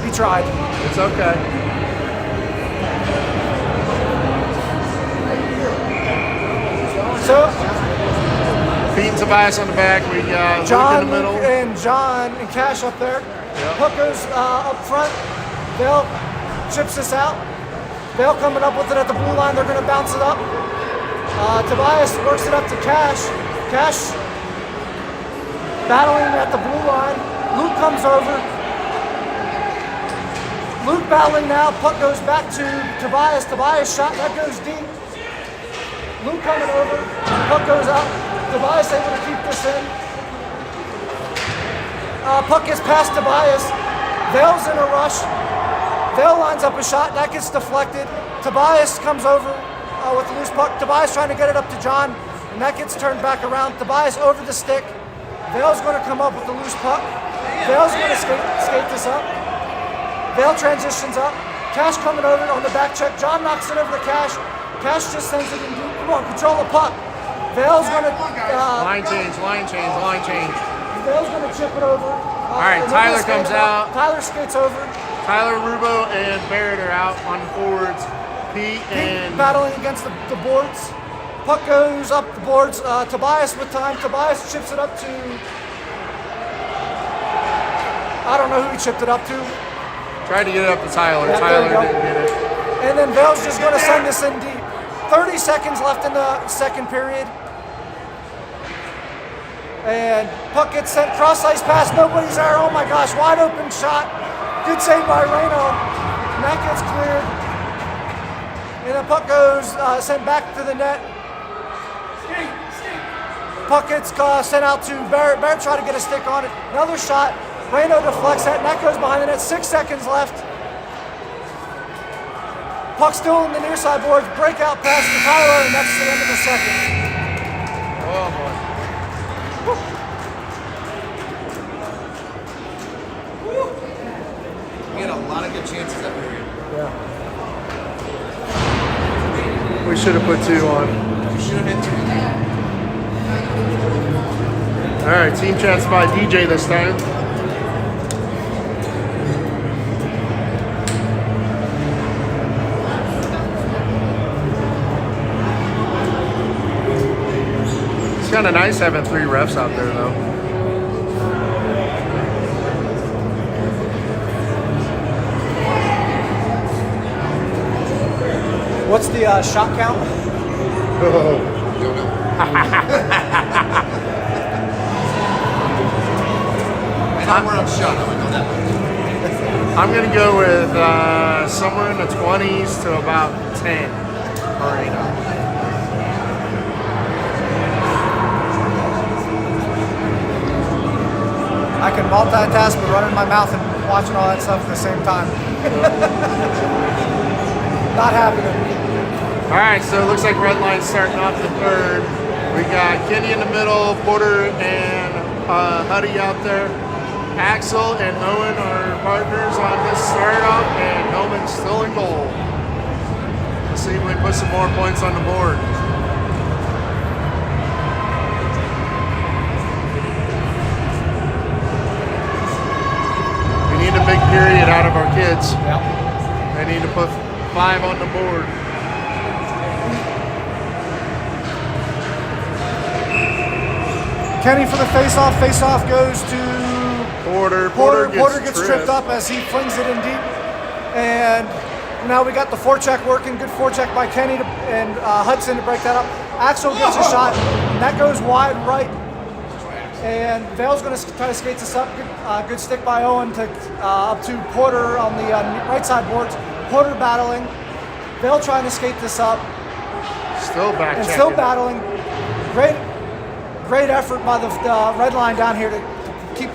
He tried. It's okay. So Pete and Tobias on the back. We John Luke in the middle. and Cash up there. Yep. Puck goes up front. Vail chips this out. Vail coming up with it at the blue line. They're going to bounce it up. Tobias works it up to Cash. Cash battling at the blue line. Luke comes over. Luke battling now. Puck goes back to Tobias. Tobias shot. That goes deep. Luke coming over. Puck goes up. Tobias able to keep this in. Puck gets past Tobias. Vail's in a rush. Vail lines up a shot. That gets deflected. Tobias comes over with the loose puck. Tobias trying to get it up to John, and that gets turned back around. Tobias over the stick. Vail's going to come up with the loose puck. Vail's going to skate this up. Vail transitions up. Cash coming over on the back check. John knocks it over to Cash. Cash just sends it in deep. Come on, control the puck. Vail's going to... line change. Vail's going to chip it over. All right, Tyler comes out. Tyler skates over. Tyler, Rubo, and Barrett are out on the forwards. Pete and... battling against the boards. Puck goes up the boards. Tobias with time. Tobias chips it up to... I don't know who he chipped it up to. Tried to get it up to Tyler. Yeah, Tyler didn't get it. And then Vail's just going to send this in deep. 30 seconds left in the second period. And puck gets sent cross ice pass. Nobody's there. Oh my gosh, wide open shot. Good save by Reno. And that gets cleared. And the puck goes sent back to the net. Puck gets sent out to Barrett. Barrett tried to get a stick on it. Another shot. Reno deflects that, and that goes behind the net. 6 seconds left. Puck still in the near side boards. Breakout pass to Tyler, and that's the end of the second. Oh boy. We had a lot of good chances that period. Yeah. We should have put 2 on. We should have hit 2. All right, team chat's by DJ this time. It's kind of nice having 3 refs out there, though. What's the shot count? And we're on shot. I know that much. I'm gonna go with somewhere in the 20s to about 10 arena. I can multitask but running my mouth and watching all that stuff at the same time. Not happening. All right, so it looks like red line starting off the third. We got Kenny in the middle, Porter and Huddy out there. Axel and Owen are partners on this start off, and Owen's still in goal. Let's see if we put some more points on the board. We need a big period out of our kids. Yep. They need to put 5 on the board. Kenny for the face-off. Face-off goes to Porter gets tripped up as he flings it in deep. And now we got the forecheck working. Good forecheck by Kenny and Hudson to break that up. Axel gets a shot. And that goes wide right. And Vail's going to try to skate this up. Good stick by Owen to up to Porter on the right side boards. Porter battling. Vail trying to skate this up. Still back And checking. still battling. Great effort by the red line down here to keep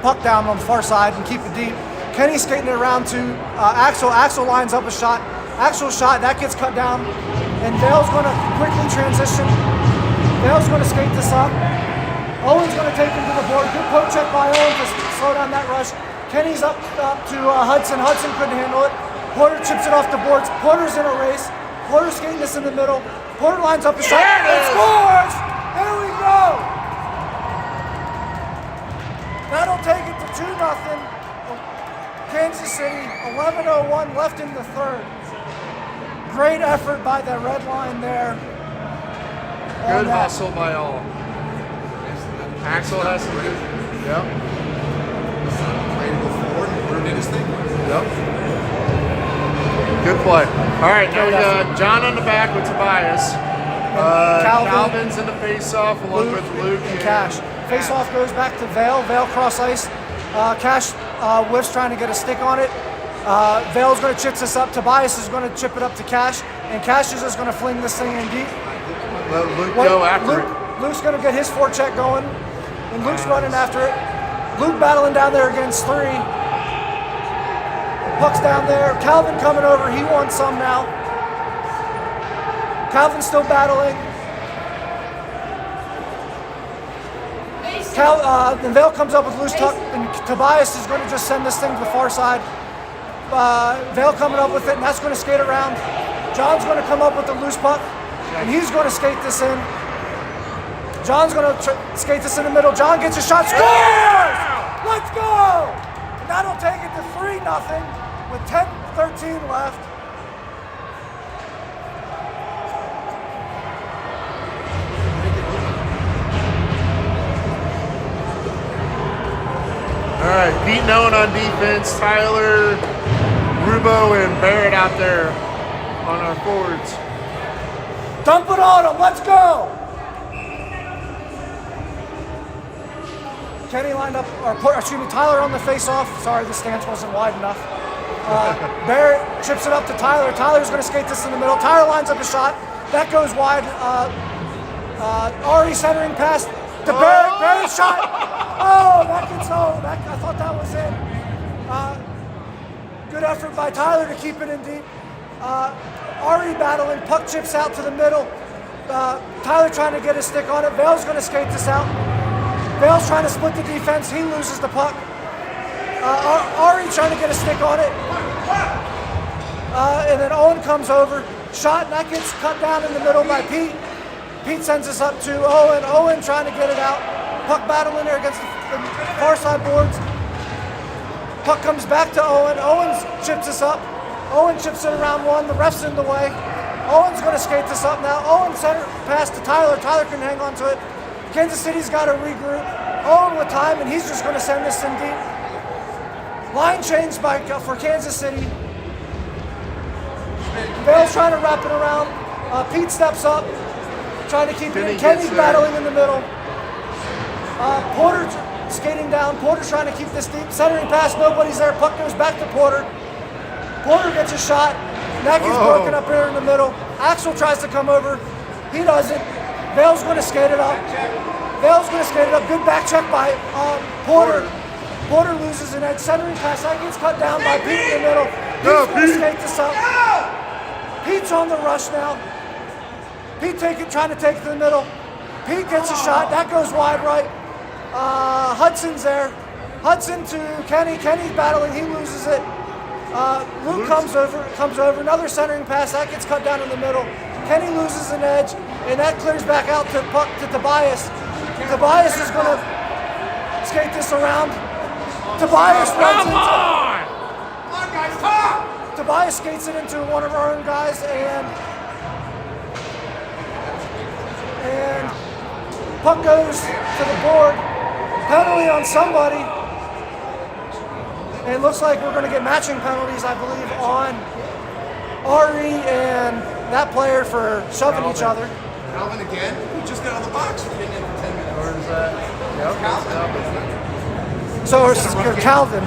puck down on the far side and keep it deep. Kenny skating it around to Axel. Axel lines up a shot. Axel's shot, that gets cut down. And Vail's going to quickly transition. Vail's going to skate this up. Owen's going to take him to the board. Good poke check by Owen to slow down that rush. Kenny's up to Hudson. Hudson couldn't handle it. Porter chips it off the boards. Porter's in a race. Porter's skating this in the middle. Porter lines up a shot and scores! There we go! That'll take it to 2-0. Kansas City, 11:01 left in the third. Great effort by the red line there. Good hustle by all. Axel has some good. Yep. Ready to go forward. Porter did his thing. Yep. Good play. All right, now we got John on the back with Tobias. Calvin's in the face-off along with Luke and Cash. Face-off goes back to Vail. Vail cross ice. Cash whiffs trying to get a stick on it. Vail's going to chip this up. Tobias is going to chip it up to Cash. And Cash is just going to fling this thing in deep. Let Luke go after it. Luke's going to get his forecheck going. And Luke's running after it. Luke battling down there against 3. Puck's down there. Calvin coming over. He wants some now. Calvin's still battling. Then Vail comes up with loose tuck, and Tobias is going to just send this thing to the far side. Vail coming up with it, and that's going to skate around. John's going to come up with the loose puck, and he's going to skate this in. John's going to skate this in the middle. John gets a shot, scores! Let's go! And that'll take it to 3-0 with 10:13 left. All right, Pete and Owen on defense. Tyler, Rubo, and Barrett out there on our forwards. Dump it on him, let's go! Kenny lined up, Tyler on the face-off. Sorry, the stance wasn't wide enough. Barrett chips it up to Tyler. Tyler's going to skate this in the middle. Tyler lines up a shot. That goes wide. Already centering pass to Barrett. Barrett's shot. Oh, that gets home. I thought that was in. Good effort by Tyler to keep it in deep. Ari battling. Puck chips out to the middle. Tyler trying to get a stick on it. Vail's going to skate this out. Vail's trying to split the defense. He loses the puck. Ari trying to get a stick on it. And then Owen comes over. Shot, and that gets cut down in the middle by Pete. Pete sends us up to Owen. Owen trying to get it out. Puck battle in there against the far side boards. Puck comes back to Owen. Owens chips us up. Owen chips it around one. The ref's in the way. Owen's going to skate this up now. Owen center pass to Tyler. Tyler can hang on to it. Kansas City's got to regroup. Owen with time, and he's just going to send this in deep. Line change for Kansas City. Vail's trying to wrap it around. Pete steps up, trying to keep it in. Kenny's battling in the middle. Porter skating down. Porter's trying to keep this deep. Centering pass, nobody's there. Puck goes back to Porter. Porter gets a shot. That gets broken up here in the middle. Axel tries to come over. He doesn't. Vail's going to skate it up. Vail's going to skate it up. Good back check by Porter. Porter loses an edge. Centering pass. That gets cut down by Pete in the middle. Pete's going to skate this up. Pete's on the rush now. Pete trying to take it to the middle. Pete gets a shot. That goes wide right. Hudson's there. Hudson to Kenny. Kenny's battling. He loses it. Luke comes over. Another centering pass. That gets cut down in the middle. Kenny loses an edge, and that clears back out to puck to Tobias. Tobias is going to skate this around. Tobias runs into. Come on, guys, talk! Tobias skates it into one of our own guys, and puck goes to the board. Penalty on somebody. And it looks like we're going to get matching penalties, I believe, on Ari and that player for shoving each other. Calvin again? We just got out of the box for being in for 10 minutes. Where is that? Yep. So it's Calvin.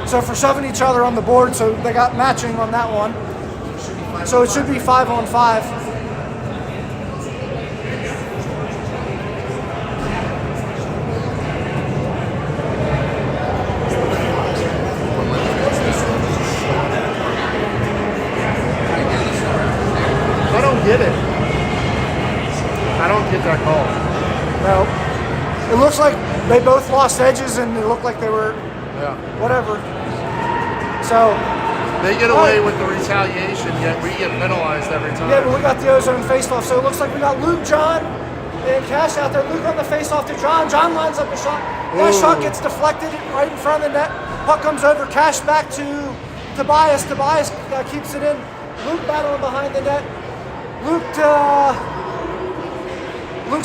So for shoving each other on the board, so they got matching on that one. So it should be 5-on-5. Get it. I don't get that call. No. It looks like they both lost edges and it looked like they were whatever. So they get away with the retaliation, yet we get penalized every time. Yeah, but we got the ozone face-off. So it looks like we got Luke, John, and Cash out there. Luke on the face-off to John. John lines up a shot. That shot gets deflected right in front of the net. Puck comes over. Cash back to Tobias. Tobias keeps it in. Luke battling behind the net. Luke's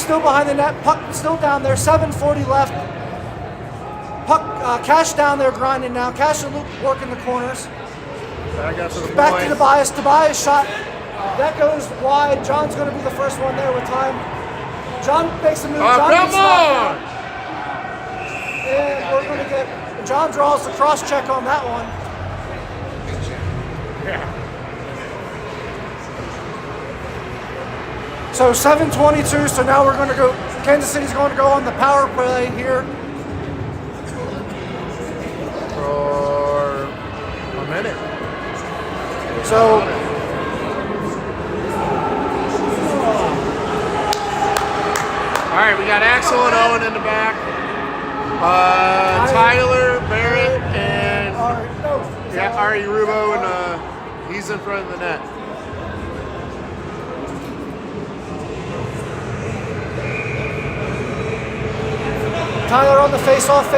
still behind the net. Puck still down there. 7:40 left. Puck, Cash down there grinding now. Cash and Luke working the corners. Back to Tobias. Tobias shot. That goes wide. John's going to be the first one there with time. John makes a move. John gets knocked out. And we're going to get. John draws the cross check on that one. Yeah. So 7:22, so now we're going to go, Kansas City's going to go on the power play here. For a minute. So, all right, we got Axel and Owen in the back. Tyler, Barrett, and Ari Rubo, and he's in front of the net. Tyler on the face-off,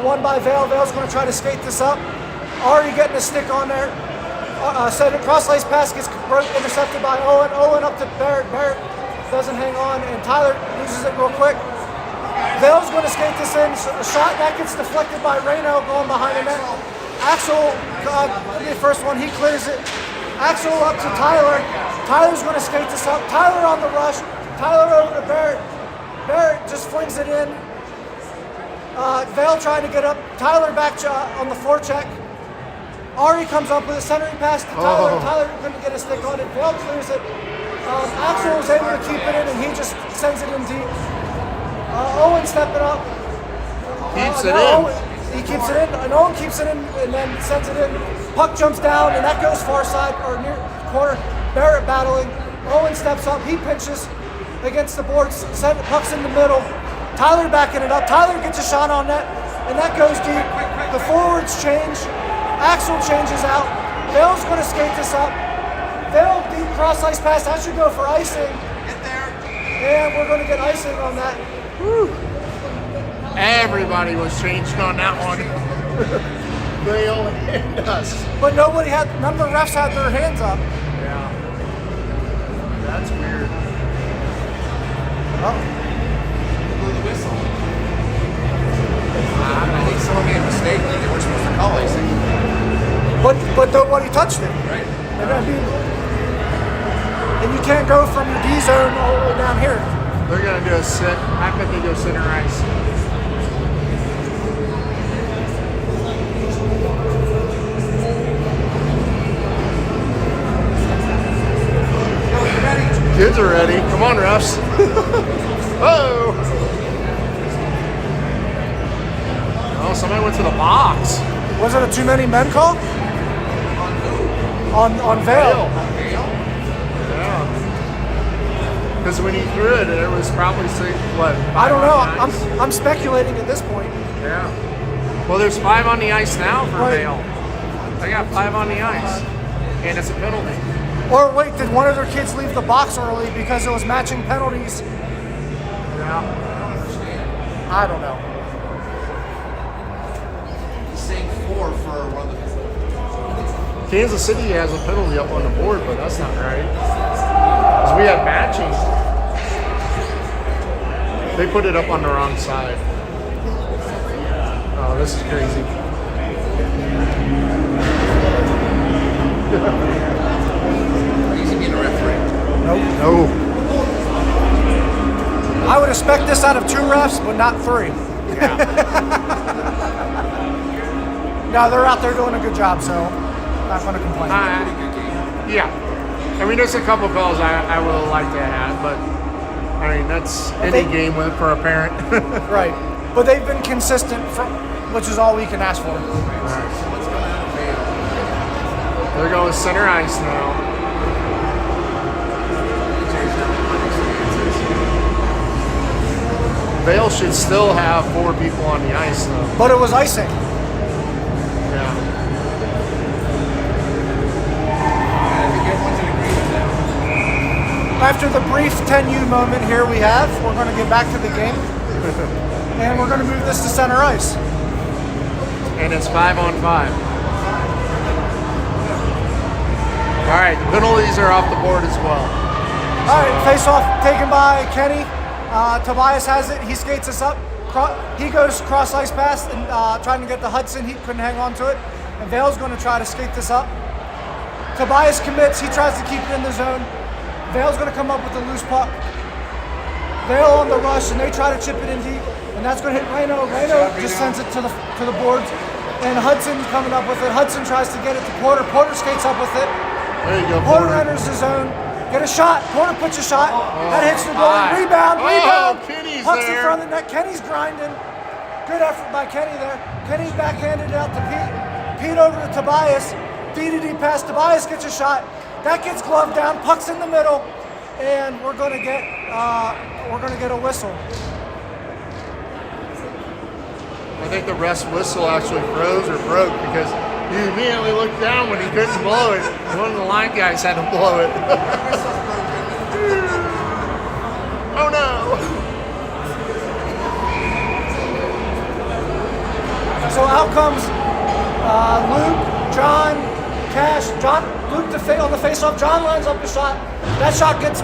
won by Vail. Vail's going to try to skate this up. Ari getting a stick on there. Set a cross-lace pass gets intercepted by Owen. Owen up to Barrett. Barrett doesn't hang on, and Tyler loses it real quick. Vail's going to skate this in. So the shot that gets deflected by Reno going behind the net. Axel, the first one, he clears it. Axel up to Tyler. Tyler's going to skate this up. Tyler on the rush. Tyler over to Barrett. Barrett just flings it in. Vail trying to get up. Tyler back on the forecheck. Ari comes up with a centering pass to Tyler. Tyler couldn't get a stick on it. Vail clears it. Axel was able to keep it in, and he just sends it in deep. Owen stepping up. Keeps it in. He keeps it in, and Owen keeps it in, and then sends it in. Puck jumps down, and that goes far side or near corner. Barrett battling. Owen steps up. He pinches against the boards. Puck's in the middle. Tyler backing it up. Tyler gets a shot on net, and that goes deep. The forwards change. Axel changes out. Vail's going to skate this up. Vail deep cross ice pass. That should go for icing. Get there. And we're going to get icing on that. Everybody was changing on that one. Vail and us. But none of the refs had their hands up. Yeah. That's weird. Oh. Blew the whistle. I think someone made a mistake. They weren't supposed to call icing. But nobody touched it. Right. And you can't go from your D zone all the way down here. They're gonna do a sit. I bet they go center ice. Kids are ready. Come on, refs. Whoa! Oh, somebody went to the box. Was it a too many men call? On Vail. Yeah. Because when he threw it, it was probably what? I don't know. Ice? I'm speculating at this point. Yeah. Well, there's 5 on the ice now for Right. Vail. They got 5 on the ice, and it's a penalty. Or wait, did one of their kids leave the box early because it was matching penalties? Yeah. I don't know. He's saying 4 for one of the. Kansas City has a penalty up on the board, but that's not right. Because we have matching. They put it up on the wrong side. Oh, this is crazy. He's being a referee. No. I would expect this out of 2 refs, but not 3. Yeah. No, they're out there doing a good job, so not going to complain. Yeah. I mean, there's a couple calls I would like to have, but I mean, that's any game for a parent. Right. But they've been consistent, which is all we can ask for. What's going on in Vail? They're going center ice now. Vail should still have 4 people on the ice, though. But it was icing. Yeah. I think everyone's in agreement now. After the brief 10U moment here we're going to get back to the game. And we're going to move this to center ice. And it's 5 on 5. All right, penalties are off the board as well. All right, face off taken by Kenny. Tobias has it. He skates us up. He goes cross ice pass and trying to get to Hudson. He couldn't hang on to it. And Vail's going to try to skate this up. Tobias commits. He tries to keep it in the zone. Vail's going to come up with the loose puck. Vail on the rush, and they try to chip it in deep. And that's going to hit Reno. Reno just sends it to the boards. And Hudson's coming up with it. Hudson tries to get it to Porter. Porter skates up with it. There you go, Porter enters the zone. Get a shot. Porter puts a shot. That hits the goal. my. Rebound. Oh, Kenny's Puck's in there. front of the net. Kenny's grinding. Good effort by Kenny there. Kenny backhanded it out to Pete. Pete over to Tobias. DDD pass. Tobias gets a shot. That gets gloved down. Puck's in the middle, and we're going to get a whistle. I think the ref's whistle actually froze or broke because he immediately looked down when he couldn't blow it. One of the line guys had to blow it. Oh no! So out comes Luke, John, Cash, Luke on the face-off. John lines up a shot. That shot goes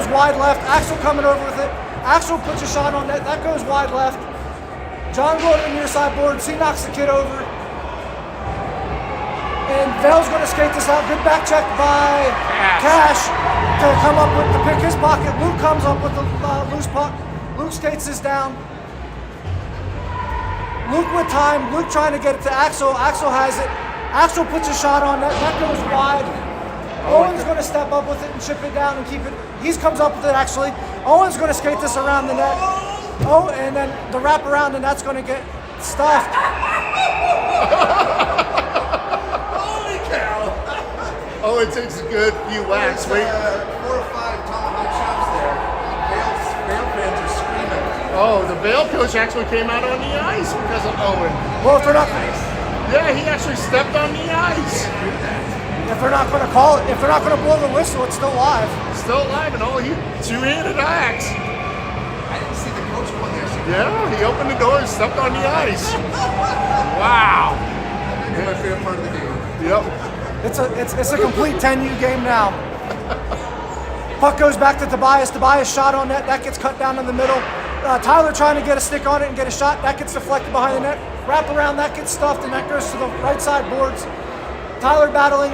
wide left. Axel coming over with it. Axel puts a shot on net. That goes wide left. John going to the near side boards. He knocks the kid over. And Vail's going to skate this out. Good back check by Cash to come up to pick his pocket. Luke comes up with the loose puck. Luke skates this down. Luke with time. Luke trying to get it to Axel. Axel has it. Axel puts a shot on that. That goes wide. Owen's going to step up with it and chip it down and keep it. He comes up with it actually. Owen's going to skate this around the net. Oh, and then the wrap around, and that's going to get stuffed. Holy cow! Oh, it takes a good few whacks. Wait. 4 or 5 tomahawk shots there. Vail fans are screaming. Oh, the Vail coach actually came out on the ice because of Owen. Well, if they're not, Yeah, he actually stepped on the ice. if they're not going to call it, if they're not going to blow the whistle, it's still live. Still alive, and all he Two-handed axe. I didn't see the coach go in there. So Yeah, he opened the door and stepped on the ice. Wow. that's my favorite part of the game. Yep. It's a complete 10U game now. Puck goes back to Tobias. Tobias shot on net. That gets cut down in the middle. Tyler trying to get a stick on it and get a shot. That gets deflected behind the net. Wrap around. That gets stuffed and that goes to the right side boards. Tyler battling.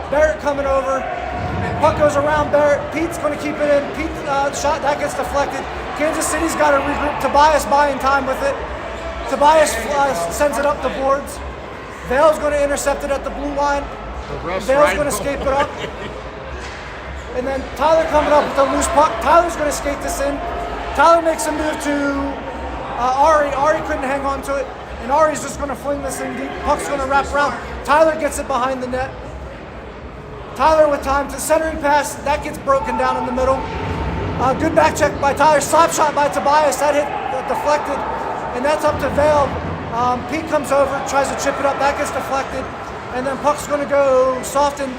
Barrett coming over. Puck goes around Barrett. Pete's going to keep it in. Pete shot. That gets deflected. Kansas City's got to regroup. Tobias buying time with it. Tobias sends it up the boards. Vail's going to intercept it at the blue line. Vail's going to escape it up. And then Tyler coming up with a loose puck. Tyler's going to skate this in. Tyler makes a move to Ari. Ari couldn't hang on to it. And Ari's just going to fling this in deep. Puck's going to wrap around. Tyler gets it behind the net. Tyler with time to centering pass. That gets broken down in the middle. Good back check by Tyler. Slap shot by Tobias. That hit deflected. And that's up to Vail. Pete comes over, tries to chip it up. That gets deflected. And then puck's going to go soft and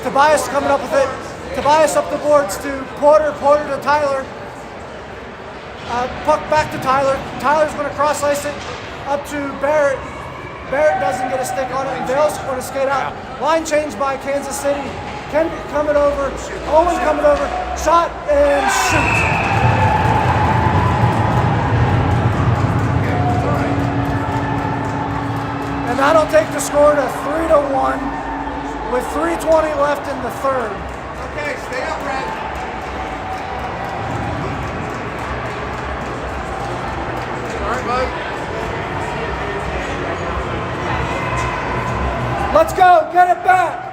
Tobias coming up with it. Tobias up the boards to Porter. Porter to Tyler. Puck back to Tyler. Tyler's going to cross ice it up to Barrett. Barrett doesn't get a stick on it, and Vail's going to skate out. Line change by Kansas City. Ken coming over. Owen coming over. Shot and shoot. And that'll take the score to 3-1 with 3:20 left in the third. Okay, stay up, Red. All right, bud. Let's go, get it back.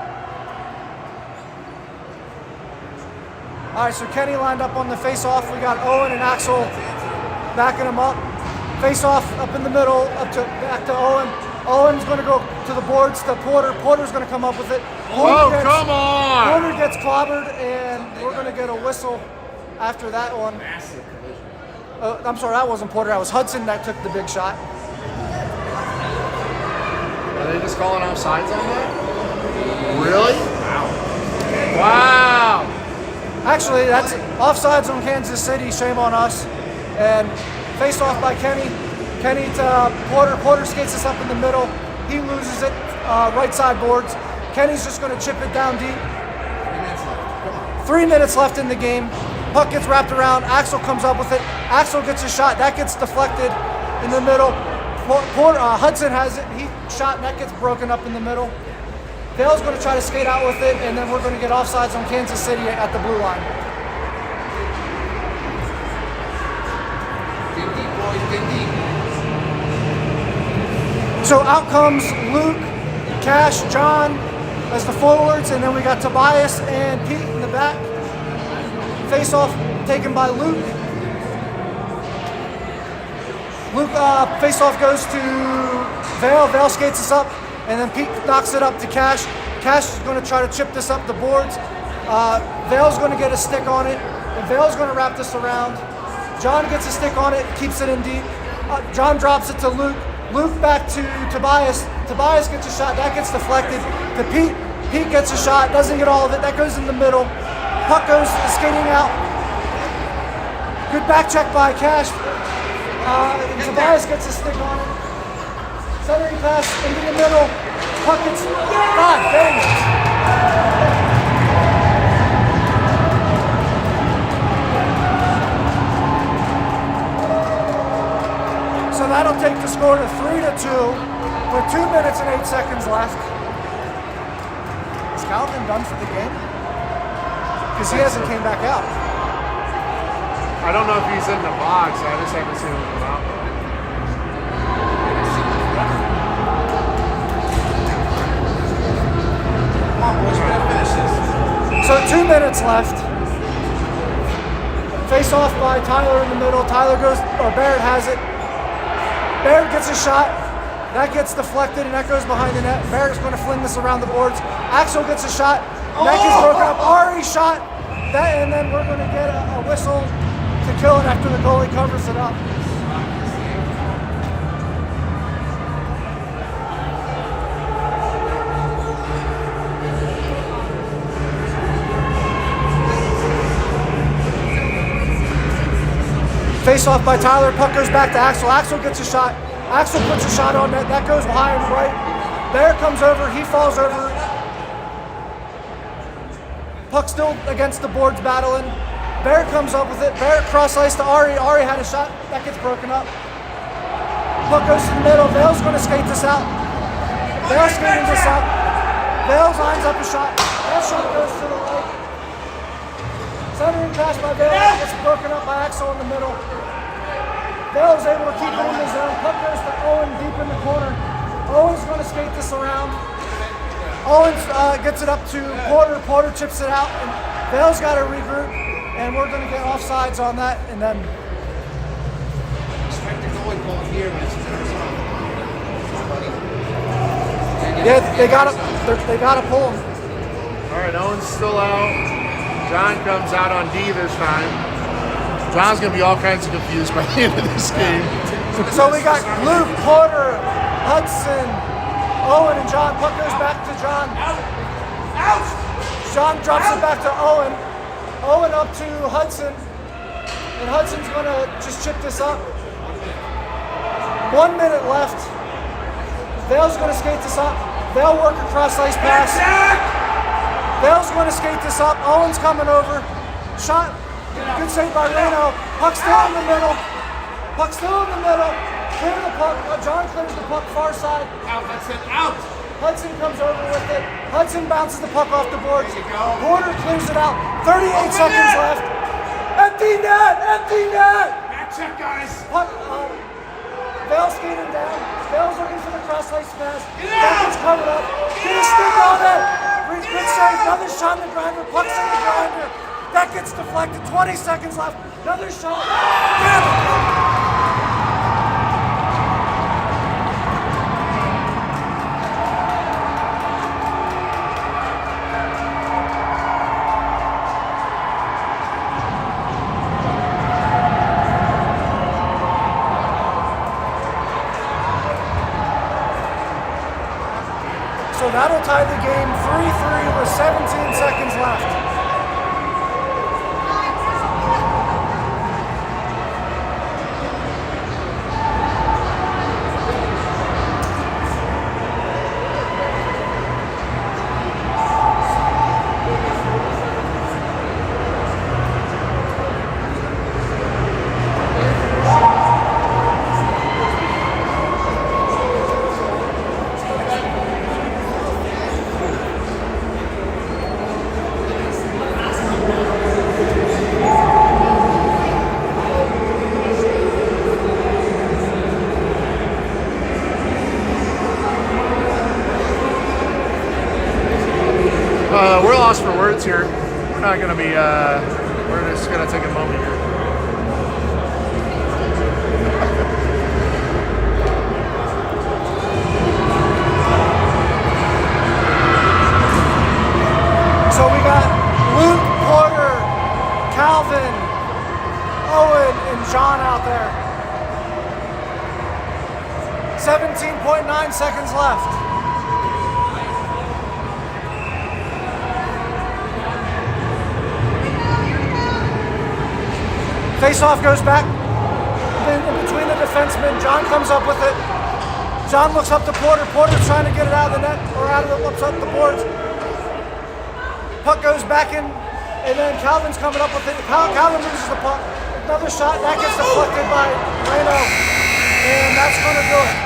All right, so Kenny lined up on the face-off. We got Owen and Axel backing him up. Face-off up in the middle, back to Owen. Owen's going to go to the boards to Porter. Porter's going to come up with it. Come on! Porter gets clobbered, and we're going to get a whistle after that one. Massive collision. I'm sorry, that wasn't Porter. That was Hudson that took the big shot. Are they just calling offsides on that? Really? Wow. Actually, that's offsides on Kansas City. Shame on us. And face off by Kenny. Kenny to Porter. Porter skates us up in the middle. He loses it. Right side boards. Kenny's just going to chip it down deep. 3 minutes left in the game. Puck gets wrapped around. Axel comes up with it. Axel gets a shot. That gets deflected in the middle. Hudson has it. He shot and that gets broken up in the middle. Vail's going to try to skate out with it, and then we're going to get offsides on Kansas City at the blue line. Dig deep, boys, dig deep. So out comes Luke, Cash, John as the forwards, and then we got Tobias and Pete in the back. Face off taken by Luke. Luke face off goes to Vail. Vail skates us up, and then Pete knocks it up to Cash. Cash is going to try to chip this up the boards. Vail's going to get a stick on it, and Vail's going to wrap this around. John gets a stick on it, keeps it in deep. John drops it to Luke. Luke back to Tobias. Tobias gets a shot, that gets deflected to Pete. Pete gets a shot, doesn't get all of it, that goes in the middle. Puck goes skating out. Good back check by Cash. Tobias gets a stick on it. Centering pass into the middle. Puck gets, God dang it. So that'll take the score to 3-2 with 2 minutes and 8 seconds left. Is Calvin done for the game? Because he hasn't came back out. I don't know if he's in the box. I just haven't seen him come out. Come on, boys, we gotta finish this. So 2 minutes left. Face off by Tyler in the middle. Barrett has it. Barrett gets a shot. That gets deflected and that goes behind the net. Barrett's going to fling this around the boards. Axel gets a shot. That gets broken up. Ari shot. That, and then we're going to get a whistle to kill it after the goalie covers it up. Face off by Tyler. Puck goes back to Axel. Axel gets a shot. Axel puts a shot on net. That goes high and right. Bear comes over. He falls over. Puck still against the boards battling. Bear comes up with it. Bear cross ice to Ari. Ari had a shot. That gets broken up. Puck goes to the middle. Vail's going to skate this out. Vail's skating this out. Vail lines up a shot. That shot goes to the right. Centering pass by Vail. Gets broken up by Axel in the middle. Vail is able to keep it in the zone. Puck goes to Owen deep in the corner. Owen's going to skate this around. Owen gets it up to Porter. Porter chips it out. And Vail's got to regroup. And we're going to get offsides on that. And then yeah, they gotta pull him. All right, Owen's still out. John comes out on D this time. John's gonna be all kinds of confused by the end of this game. So we got Luke, Porter, Hudson, Owen, and John. Puck goes back to John. John drops it back to Owen. Owen up to Hudson. And Hudson's gonna just chip this up. 1 minute left. Vail's gonna skate this up. Vail work across ice pass. Vail's gonna skate this up. Owen's coming over. Shot. Good save by Reno. Puck still in the middle. Puck still in the middle. Clear the puck. John clears the puck far side. Out, Hudson, out! Hudson comes over with it. Hudson bounces the puck off the boards. Porter clears it out. 38 seconds left. Empty net! Empty net! Back check, guys! Puck, Vail skating down. Vail's looking for the cross ice pass. Puck's covered up. Get a stick on it. Good save. Another shot in the grinder. Puck's in the grinder. That gets deflected. 20 seconds left. Another shot. Damn it! So that'll tie the game 3-3 with 17 seconds left. We're lost for words here. We're not gonna be, we're just gonna take a moment here. So we got Luke, Porter, Calvin, Owen, and John out there. 17.9 seconds left. Face-off goes back in between the defensemen. John comes up with it. John looks up to Porter. Porter's trying to get it out of the net or out of the the boards. Puck goes back in, and then Calvin's coming up with it. Calvin loses the puck. Another shot that gets deflected by Reno, and that's going to do it.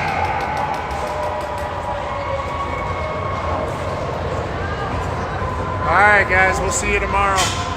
All right, guys. We'll see you tomorrow.